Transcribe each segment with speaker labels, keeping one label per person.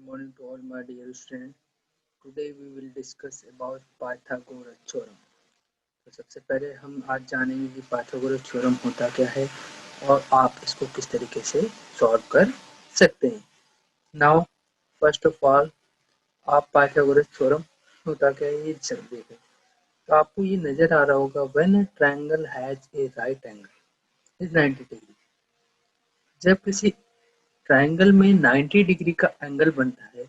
Speaker 1: morning to all my dear students. Today we will discuss about Pythagoras theorem. तो सबसे पहले हम आज जानेंगे कि पाइथागोरस थ्योरम होता क्या है और आप इसको किस तरीके से सॉल्व कर सकते हैं। नाउ फर्स्ट ऑफ ऑल आप पाइथागोरस थ्योरम होता क्या है ये जरूर देखें। तो आपको ये नजर आ रहा होगा when a triangle has a right angle is 90 degree. जब किसी ट्रायंगल में 90 डिग्री का एंगल बनता है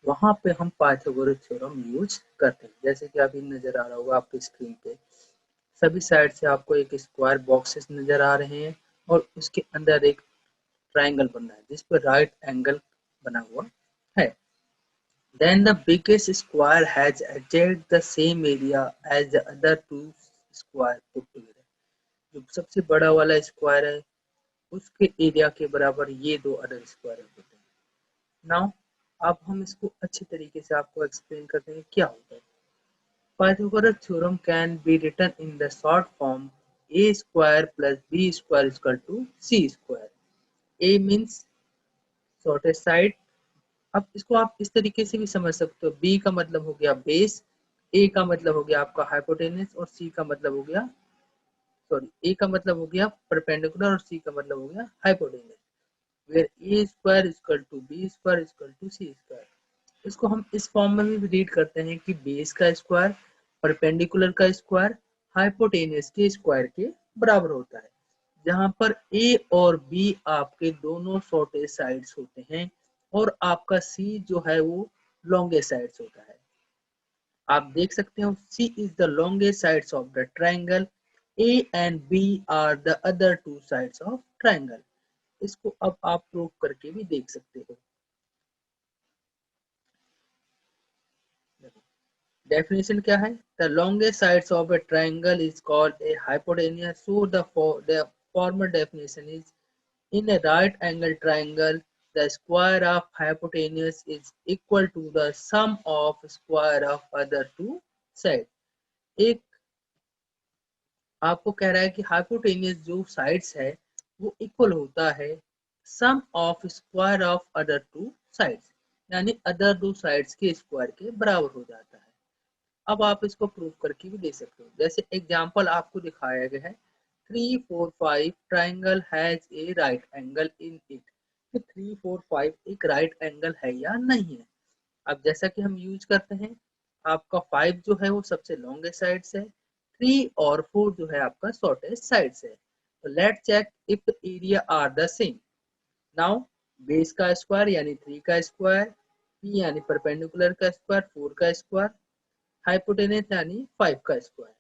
Speaker 1: वहां पे हम पाइथागोरस थ्योरम यूज करते हैं। जैसे कि अभी नजर आ रहा होगा आपकी स्क्रीन पे सभी साइड से आपको एक स्क्वायर बॉक्सेस नजर आ रहे हैं और उसके अंदर एक ट्रायंगल बन रहा है जिस पर राइट एंगल बना हुआ है। Then the biggest square has exact the same area as the other two square put together. जो सबसे बड़ा वाला स्क्वायर है उसके एरिया के बराबर ये दो अदर स्क्वायर होते हैं। नाउ अब हम इसको अच्छे तरीके से आपको एक्सप्लेन करते हैं क्या होता है। Pythagoras theorem can be written in the short form a square plus b square is equal to c square. A means shortest side। अब इसको आप इस तरीके से भी समझ सकते हो। बी का मतलब हो गया बेस, ए का मतलब हो गया आपका हाइपोटेनस और सी का मतलब हो गया ए का मतलब हो गया परपेंडिकुलर और सी का मतलब हो गया hypotenuse. Where a square equal to b square equal to C square. इसको हम इस फॉर्म में भी रीड करते हैं कि बेस का स्क्वायर परपेंडिकुलर का स्क्वायर हाइपोटेनस के स्क्वायर के बराबर होता है, जहां पर ए और बी आपके दोनों शॉर्टेस्ट साइड्स होते हैं और आपका सी जो है वो लॉन्गेस्ट साइड्स होता है। आप देख सकते हो C is the longest sides of the triangle, A and B are the other two sides of triangle. इसको अब आप प्रूव करके भी देख सकते हो। डेफिनेशन क्या है? The longest sides of a triangle is called a hypotenuse. So the former definition is in a right angle triangle the square of hypotenuse is equal to the sum of square of other two sides. एक आपको कह रहा है कि hypotenuse जो sides है वो equal होता है sum of square of other two sides, यानी अदर दो साइड्स के स्क्वायर के बराबर हो जाता है। अब आप इसको प्रूव करके भी दे सकते हो। जैसे एग्जांपल आपको दिखाया गया है 3 4 5 triangle has a right angle in it. कि 3 4 5 एक राइट एंगल है या नहीं है। अब जैसा कि हम यूज करते हैं आपका 5 जो है वो सबसे लॉन्गेस्ट साइड से है, 3 और 4 जो है आपका शॉर्टेस्ट साइड से है। तो let check if area are the same. Now base का स्क्वायर यानी 3 का स्क्वायर, पी यानी परपेंडिकुलर का स्क्वायर 4 का स्क्वायर, हाइपोटेनस यानी 5 का स्क्वायर।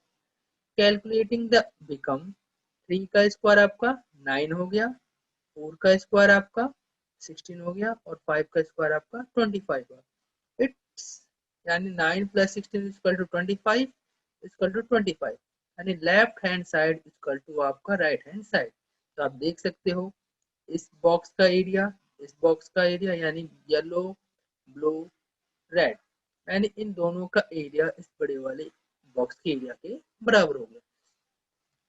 Speaker 1: कैलकुलेटिंग द बिकम 3 का स्क्वायर आपका 9 हो गया, 4 का स्क्वायर आपका 16 हो गया और 5 का स्क्वायर आपका 25 हो गया। इट्स यानी 9 plus 16 equal to 25 equal to 25, यानी left hand side equal to आपका राइट हैंड साइड। तो आप देख सकते हो इस बॉक्स का एरिया, इस बॉक्स का एरिया यानी येलो ब्लू रेड, यानी इन दोनों का एरिया इस बड़े वाले बॉक्स के एरिया के बराबर हो गया।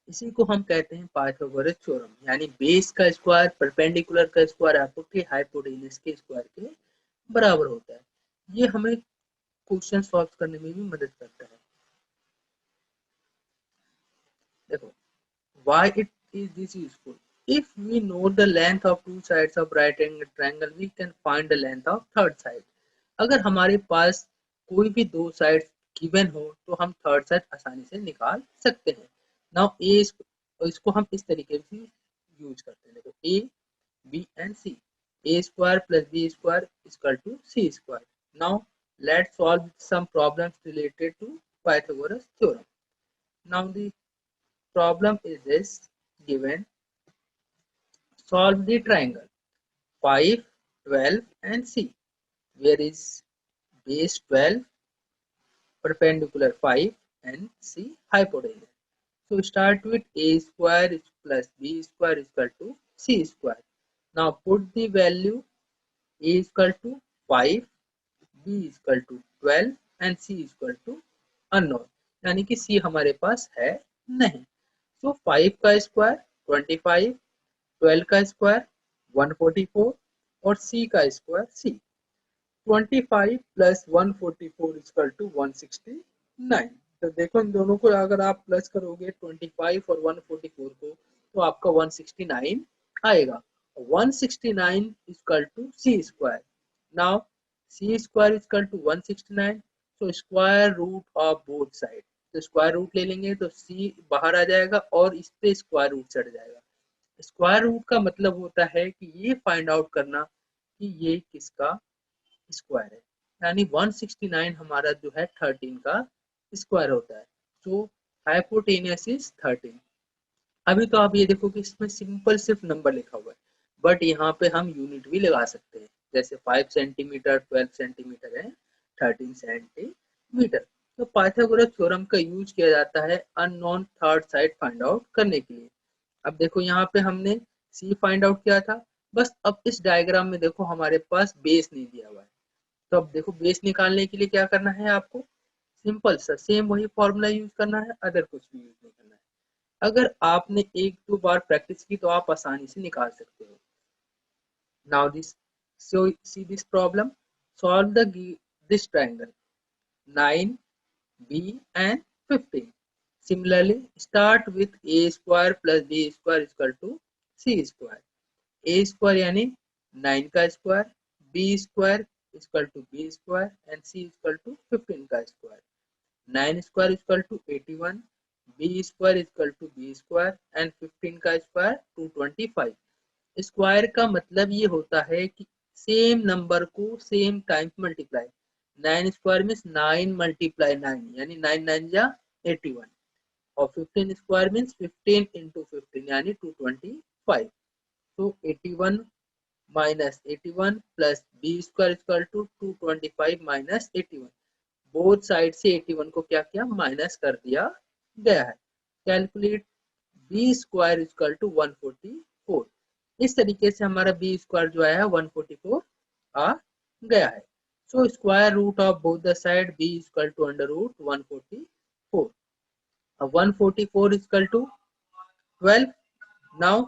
Speaker 1: इसी को हम कहते हैं पाइथागोरस थ्योरम, यानी बेस का स्क्वायर परपेंडिकुलर का स्क्वायर आपके हाइपोटेनस के स्क्वायर के बराबर होता है। ये हमें क्वेश्चन सॉल्व करने में भी मदद करता है। देखो why it is this useful? If we know the length of two sides of right angle triangle we can find the length of third side. अगर हमारे पास कोई भी दो साइड गिवन हो तो हम थर्ड साइड आसानी से निकाल सकते हैं। नाउ ए इसको हम इस तरीके से यूज करते हैं। देखो a b and c, a square plus B square equal to C square. Now let's solve some problems related to Pythagoras theorem. Now the problem is this given: solve the triangle 5 12 and c, where is base 12 perpendicular 5 and c hypotenuse. So start with a square plus b square is equal to c square. Now put the value: a is equal to 5, b is equal to 12 and c is equal to unknown, यानी कि c हमारे पास है नहीं। तो 5 का square 25, 12 का square 144 और c का square c। 25 plus 144 equal to 169। तो देखो इन दोनों को अगर आप प्लस करोगे 25 और 144 को तो आपका 169 आएगा। 169 equal to C square. Now c square equal to 169, तो square root of both side. तो स्क्वायर रूट ले लेंगे तो सी बाहर आ जाएगा और इस पे स्क्वायर रूट चढ़ जाएगा। स्क्वायर रूट का मतलब होता है कि ये फाइंड आउट करना कि ये किसका स्क्वायर है, यानी 169 हमारा जो है 13 का स्क्वायर होता है। तो हाइपोटेनियस इज 13। अभी तो आप ये देखो कि इसमें सिंपल सिर्फ नंबर लिखा हुआ है, बट यहाँ पे हम यूनिट भी लगा सकते हैं, जैसे 5 सेंटीमीटर, 12 सेंटीमीटर है, 13 सेंटीमीटर। तो पाइथागोरस थ्योरम का यूज किया जाता है unknown third side find out करने के लिए। अब देखो यहाँ पे हमने सी फाइंड आउट किया था, बस अब इस डायग्राम में देखो हमारे पास बेस नहीं दिया हुआ है। तो अब देखो बेस निकालने के लिए क्या करना है आपको, सिंपल सा सेम वही फॉर्मूला यूज करना है, अदर कुछ भी यूज नहीं करना है। अगर आपने एक दो बार प्रैक्टिस की तो आप आसानी से निकाल सकते हो। Now this, so see this problem, solve the this triangle 9 b and 15। Similarly start with a square plus b square is equal to c square। a square यानी 9 का square, b square equal to b square and c equal to 15 का square. 9 square equal to 81, b square equal to b square and 15 का square 225। Square का मतलब ये होता है कि सेम नंबर को same time multiply. 9 square means 9 multiply 9 यानी 9 9 जा 81, और 15 स्क्वायर मीन्स 15 इंटू 15 यानी 225। तो 81 minus 81 plus B square equal to 225 minus 81। Both side से 81 को क्या किया, माइनस कर दिया गया है। Calculate b square equal to 144। इस तरीके से हमारा बी स्क्वायर जो आया है 144 आ गया है। So square root of both the side b equal to under root 144। अब 144 इक्वल टू 12। नाउ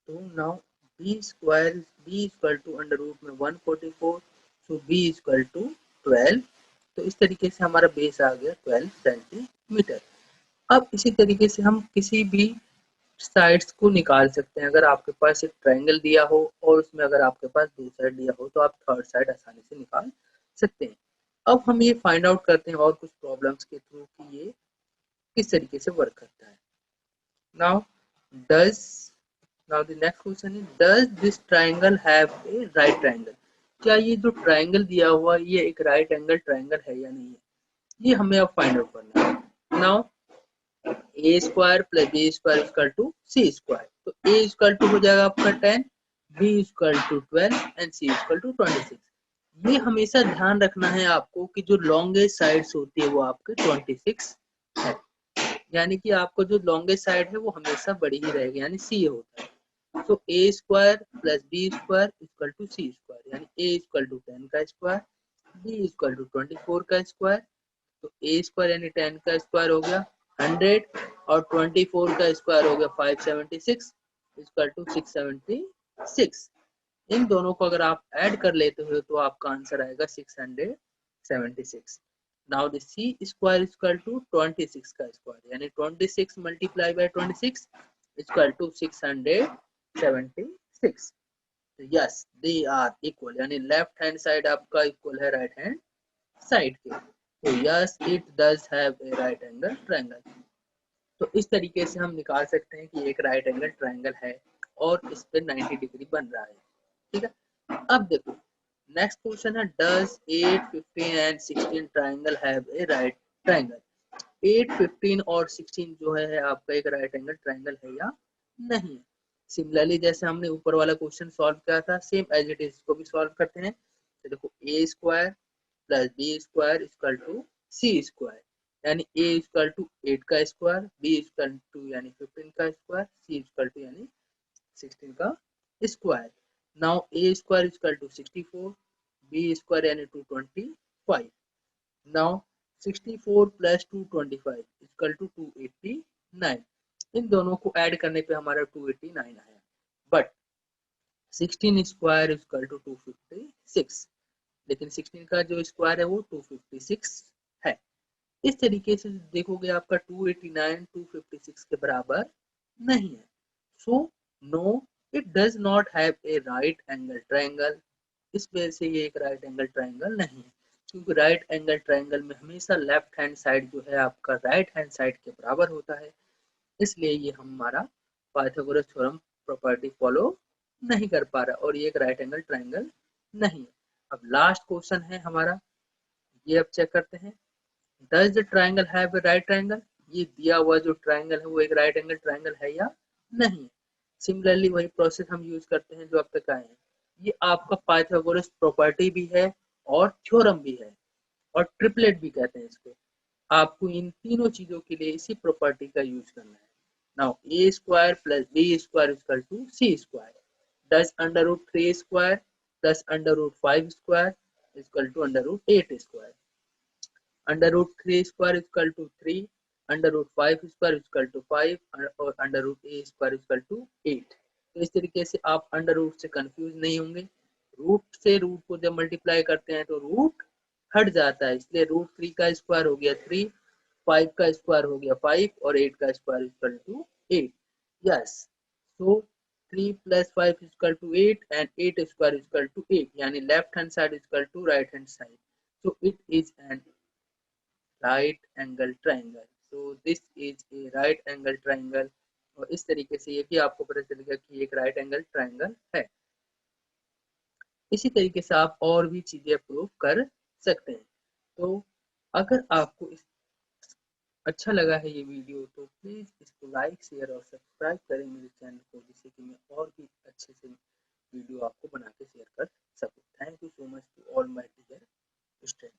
Speaker 1: तो now b square b equal to under root में 144, सो b इक्वल टू 12। तो इस तरीके से हमारा बेस आ गया 12 सेंटीमीटर। अब इसी तरीके से हम किसी भी साइड्स को निकाल सकते हैं। अगर आपके पास एक ट्रायंगल दिया हो और उसमें अगर आपके पास दो साइड दिया हो तो आप थर्ड साइड आसानी से निकाल सकते हैं। अब हम ये फाइंड आउट करते हैं और कुछ प्रॉब्लम्स के थ्रू कि ये किस तरीके से वर्क करता है। Now does Now the next question is, does this triangle have a right angle? क्या ये जो ट्रायंगल दिया हुआ ये एक राइट एंगल ट्रायंगल है या नहीं है, ये हमें अब फाइंड आउट करना है। Now a square plus B square equal to C square. तो ए इक्वल टू हो जाएगा आपका 10, b equal to 12 and c equal to 26। ये हमेशा ध्यान रखना है आपको कि जो लॉन्गेस्ट साइड्स होती है वो आपके 26 है, यानी कि आपको जो लॉन्गेस्ट साइड है वो हमेशा बड़ी ही रहेगी, यानी सी होता है। तो A square plus B square equal to C square, यानी ए इक्वल टू 10 का स्क्वायर, बी इक्वल टू 24 का स्क्वायर। तो ए स्क्वायर यानी 10 का स्क्वायर हो गया 100 और 24 का स्क्वायर हो गया 576 इक्वल टू 676। इन दोनों को अगर आप ऐड कर लेते हो तो आपका आंसर आएगा 676। Now the c square equal to 26 का स्क्वायर, यानी 26 multiply by 26 equal to 676। Yes they are equal, यानी लेफ्ट हैंड साइड आपका इक्वल है राइट हैंड साइड के। तो yes it does have a right angle triangle. तो इस तरीके से हम निकाल सकते हैं कि एक राइट एंगल ट्रायंगल है और इस पे 90 डिग्री बन रहा है। ठीक है, अब देखो नेक्स्ट क्वेश्चन है, does 8, 15 and 16 triangle have a right triangle? 8, 15 और 16 जो है आपका एक राइट एंगल ट्रायंगल है या नहीं? सिमिलरली जैसे हमने ऊपर वाला क्वेश्चन सॉल्व किया था सेम एज इट इज इसको भी सॉल्व करते हैं। तो देखो A square plus B square equal to C square, यानी ए इक्वल टू 8 का स्क्वायर, बी इक्वल टू यानी 15 का स्क्वायर, सी इक्वल टू यानी 16 का square. Now a square equal to 64, b square यानी 225। Now 64 plus 225 equal to 289। इन दोनों को ऐड करने पे हमारा 289 आया, बट 16 स्क्वायर इक्वल टू 256, लेकिन 16 का जो स्क्वायर है वो 256 है। इस तरीके से देखोगे आपका 289 256 के बराबर नहीं है। So no, it does not have a right angle triangle. इस वजह से ये एक राइट एंगल ट्रायंगल नहीं है, क्योंकि राइट एंगल ट्रायंगल में हमेशा लेफ्ट हैंड साइड जो है आपका राइट हैंड साइड के बराबर होता है, इसलिए ये हमारा पाइथागोरस थ्योरम प्रॉपर्टी फॉलो नहीं कर पा रहा और ये एक राइट एंगल ट्रायंगल नहीं है। अब लास्ट क्वेश्चन है हमारा, ये अब चेक करते हैं, does the triangle have a right triangle? ये दिया हुआ जो ट्रायंगल है वो एक राइट एंगल ट्रायंगल है या नहीं? सिमिलरली वही प्रोसेस हम यूज करते हैं जो अब तक आए हैं। ये आपका पाइथागोरस प्रॉपर्टी भी है और थ्योरम भी है और ट्रिपलेट भी कहते हैं इसको। आपको इन तीनों चीजों के लिए इसी प्रॉपर्टी का यूज करना है। Now a square plus B square equal to C square, does under root 3 square plus under root 5 square equal to under root 8 square, under root 3 square equal to 3, under root 5 square equal to 5 और under root a square equal to 8। तो इस तरीके से आप under root से confuse नहीं होंगे। Root से रूट को जब मल्टीप्लाई करते हैं तो रूट हट जाता है, इसलिए रूट 3 का स्क्वायर हो गया 3, 5 का स्क्वायर हो गया 5 और 8 का square equal to 8। Yes, so 3 plus 5 equal to 8 and 8 square equal to 8, यानी left hand side equal to right hand side. So it is an right angle triangle. So this is a right angle triangle। और इस तरीके से ये भी आपको पता चलेगा कि एक राइट एंगल ट्रायंगल है। इसी तरीके से आप और भी चीजें प्रूव कर सकते हैं। तो अगर आपको अच्छा लगा है ये वीडियो तो प्लीज इसको लाइक शेयर और सब्सक्राइब करें मेरे चैनल को, जिससे कि मैं और भी अच्छे से वीडियो आपको बना के शेयर कर सकूं। Thank you so much to all my dear student.